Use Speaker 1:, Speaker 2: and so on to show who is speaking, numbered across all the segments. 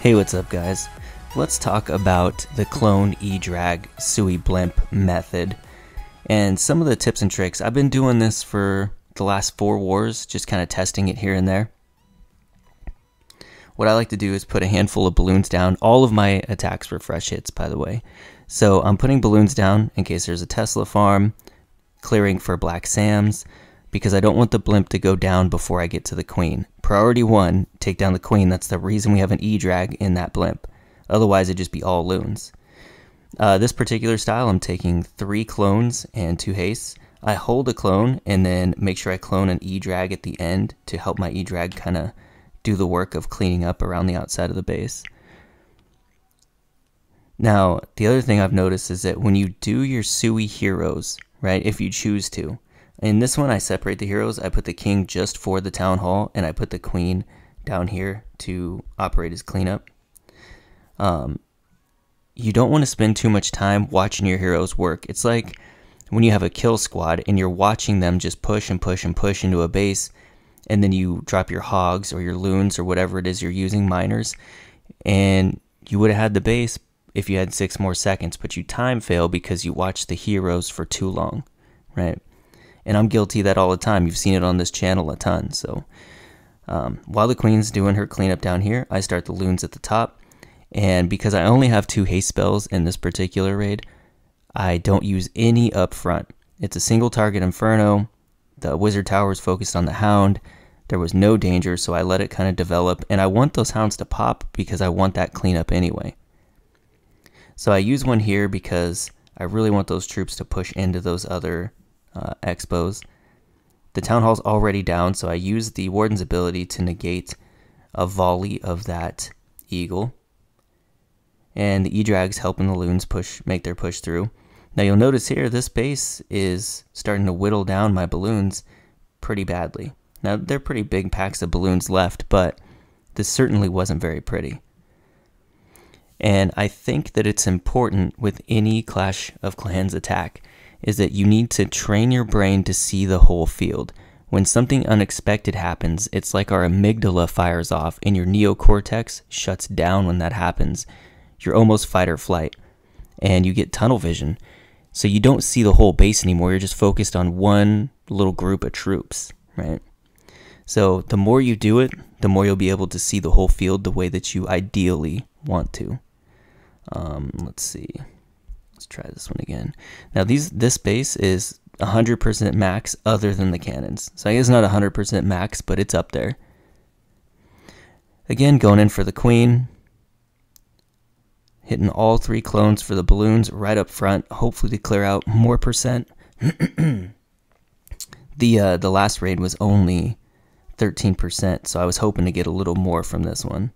Speaker 1: Hey, what's up guys? Let's talk about the clone Edrag Sui Blimp method and some of the tips and tricks. I've been doing this for the last 4 wars, just kind of testing it here and there. What I like to do is put a handful of balloons down. All of my attacks were fresh hits, by the way. So I'm putting balloons down in case there's a Tesla farm, clearing for Black Sams, because I don't want the blimp to go down before I get to the queen. Priority 1, take down the queen. That's the reason we have an Edrag in that blimp. Otherwise, it'd just be all loons. This particular style, I'm taking 3 clones and 2 hastes. I hold a clone and then make sure I clone an Edrag at the end to help my Edrag kind of do the work of cleaning up around the outside of the base. Now, the other thing I've noticed is that when you do your Sui heroes, right, if you choose to, in this one I separate the heroes. I put the king just for the town hall, and I put the queen down here to operate as cleanup. You don't want to spend too much time watching your heroes work. It's like when you have a kill squad and you're watching them just push and push and push into a base, and then you drop your hogs or your loons or whatever it is you're using, miners, and you would have had the base if you had 6 more seconds, but you time fail because you watched the heroes for too long, right? And I'm guilty of that all the time. You've seen it on this channel a ton. So while the queen's doing her cleanup down here, I start the loons at the top. And because I only have 2 haste spells in this particular raid, I don't use any up front. It's a single target inferno. The wizard tower is focused on the hound. There was no danger, so I let it kind of develop. And I want those hounds to pop because I want that cleanup anyway. So I use one here because I really want those troops to push into those other expos. The town hall's already down, so I use the warden's ability to negate a volley of that eagle. And the Edrag's helping the loons make their push through. Now you'll notice here, this base is starting to whittle down my balloons pretty badly. Now they're pretty big packs of balloons left, but this certainly wasn't very pretty. And I think that it's important with any Clash of Clans attack is that you need to train your brain to see the whole field. When something unexpected happens, it's like our amygdala fires off and your neocortex shuts down when that happens. You're almost fight or flight, and you get tunnel vision. So you don't see the whole base anymore, you're just focused on one little group of troops, right? So the more you do it, the more you'll be able to see the whole field the way that you ideally want to. Let's see. Let's try this one again. Now this base is 100% max other than the cannons. So I guess not 100% max, but it's up there. Again, going in for the queen. Hitting all 3 clones for the balloons right up front, hopefully to clear out more percent. The last raid was only 13%, so I was hoping to get a little more from this one.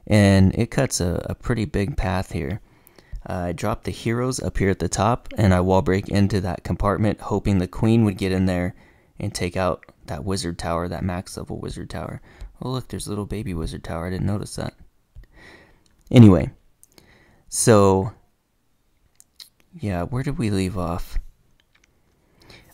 Speaker 1: And it cuts a pretty big path here. I dropped the heroes up here at the top, and I wall break into that compartment, hoping the queen would get in there and take out that wizard tower, that max level wizard tower. Oh look, there's a little baby wizard tower, I didn't notice that. Anyway, so yeah, where did we leave off?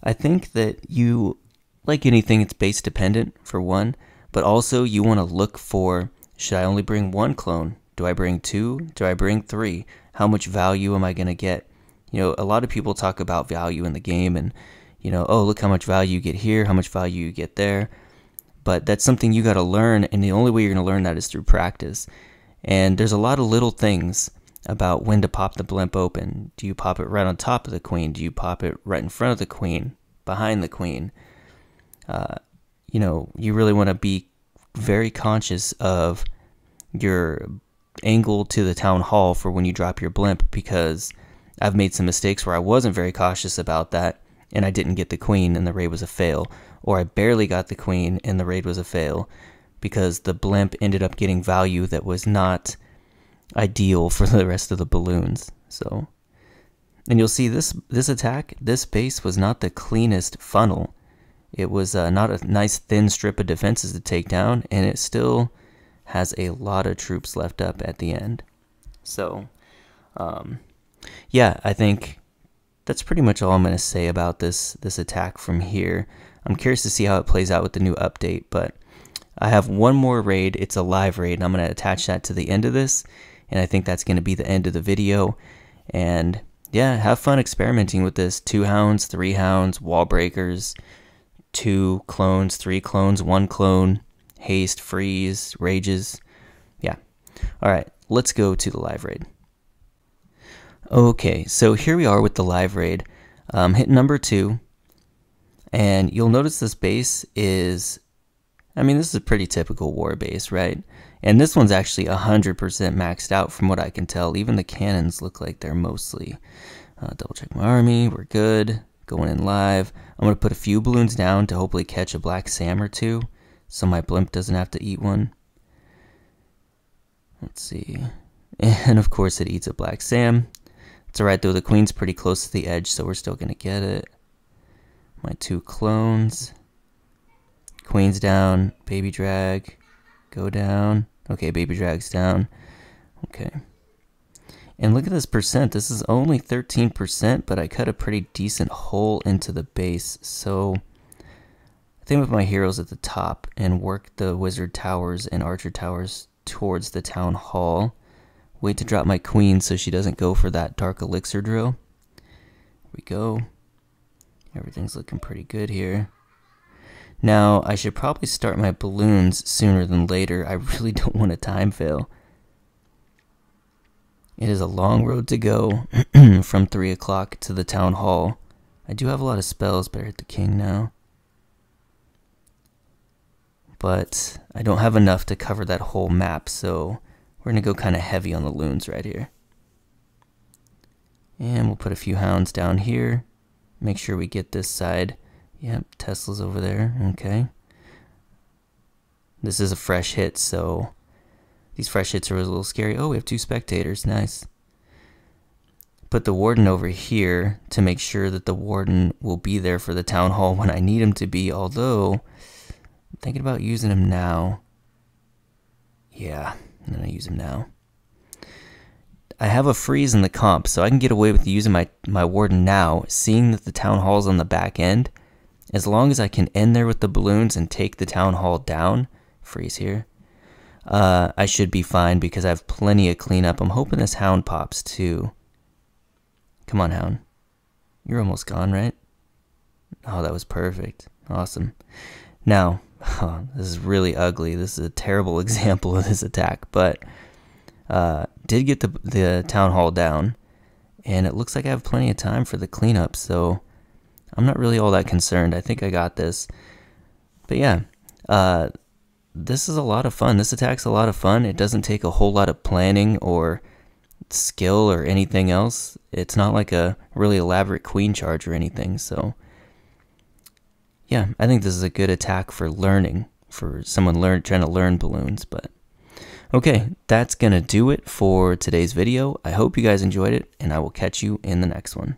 Speaker 1: I think that you, like anything, it's base dependent for one, but also you want to look for, should I only bring 1 clone? Do I bring 2? Do I bring 3? How much value am I going to get? You know, a lot of people talk about value in the game and, you know, oh, look how much value you get here, how much value you get there. But that's something you got to learn, and the only way you're going to learn that is through practice. And there's a lot of little things about when to pop the blimp open. Do you pop it right on top of the queen? Do you pop it right in front of the queen? Behind the queen? You know, you really want to be very conscious of your angle to the town hall for when you drop your blimp, because I've made some mistakes where I wasn't very cautious about that and I didn't get the queen and the raid was a fail, or I barely got the queen and the raid was a fail because the blimp ended up getting value that was not ideal for the rest of the balloons. So, and you'll see this attack, this base was not the cleanest funnel. It was not a nice thin strip of defenses to take down, and it still has a lot of troops left up at the end. So, yeah, I think that's pretty much all I'm going to say about this attack from here. I'm curious to see how it plays out with the new update, but I have one more raid. It's a live raid, and I'm going to attach that to the end of this, and I think that's going to be the end of the video. And yeah, have fun experimenting with this. 2 hounds, 3 hounds, wall breakers, 2 clones, 3 clones, 1 clone, haste, freeze, rages. Yeah. All right, let's go to the live raid. Okay, so here we are with the live raid. Hit number 2, and you'll notice this base is, I mean, this is a pretty typical war base, right? And this one's actually 100% maxed out from what I can tell. Even the cannons look like they're mostly. Double check my army, we're good. Going in live. I'm going to put a few balloons down to hopefully catch a black Sam or 2, so my blimp doesn't have to eat one. Let's see. And of course it eats a black Sam. It's alright though, the queen's pretty close to the edge, so we're still going to get it. My 2 clones. Queen's down. Baby drag. Go down. Okay, baby drag's down. Okay. And look at this percent. This is only 13%, but I cut a pretty decent hole into the base. So I think with my heroes at the top and work the wizard towers and archer towers towards the town hall. Wait to drop my queen so she doesn't go for that dark elixir drill. Here we go. Everything's looking pretty good here. Now, I should probably start my balloons sooner than later. I really don't want a time fail. It is a long road to go from 3 o'clock to the town hall. I do have a lot of spells, but I hit the king now. But I don't have enough to cover that whole map, so we're going to go kind of heavy on the loons right here. And we'll put a few hounds down here. Make sure we get this side. Yep, Tesla's over there. Okay. This is a fresh hit, so these fresh hits are a little scary. Oh, we have 2 spectators. Nice. Put the warden over here to make sure that the warden will be there for the town hall when I need him to be, although I'm thinking about using him now. Yeah, I'm going to use him now. I have a freeze in the comp, so I can get away with using my warden now, seeing that the town hall's on the back end. As long as I can end there with the balloons and take the town hall down, freeze here, I should be fine because I have plenty of cleanup. I'm hoping this hound pops too. Come on, hound. You're almost gone, right? Oh, that was perfect. Awesome. Now, this is really ugly. This is a terrible example of this attack, but did get the town hall down, and it looks like I have plenty of time for the cleanup, so I'm not really all that concerned. I think I got this. But yeah, this is a lot of fun. This attack's a lot of fun. It doesn't take a whole lot of planning or skill or anything else. It's not like a really elaborate queen charge or anything, so yeah, I think this is a good attack for learning, for someone trying to learn balloons. But okay, that's gonna do it for today's video. I hope you guys enjoyed it, and I will catch you in the next one.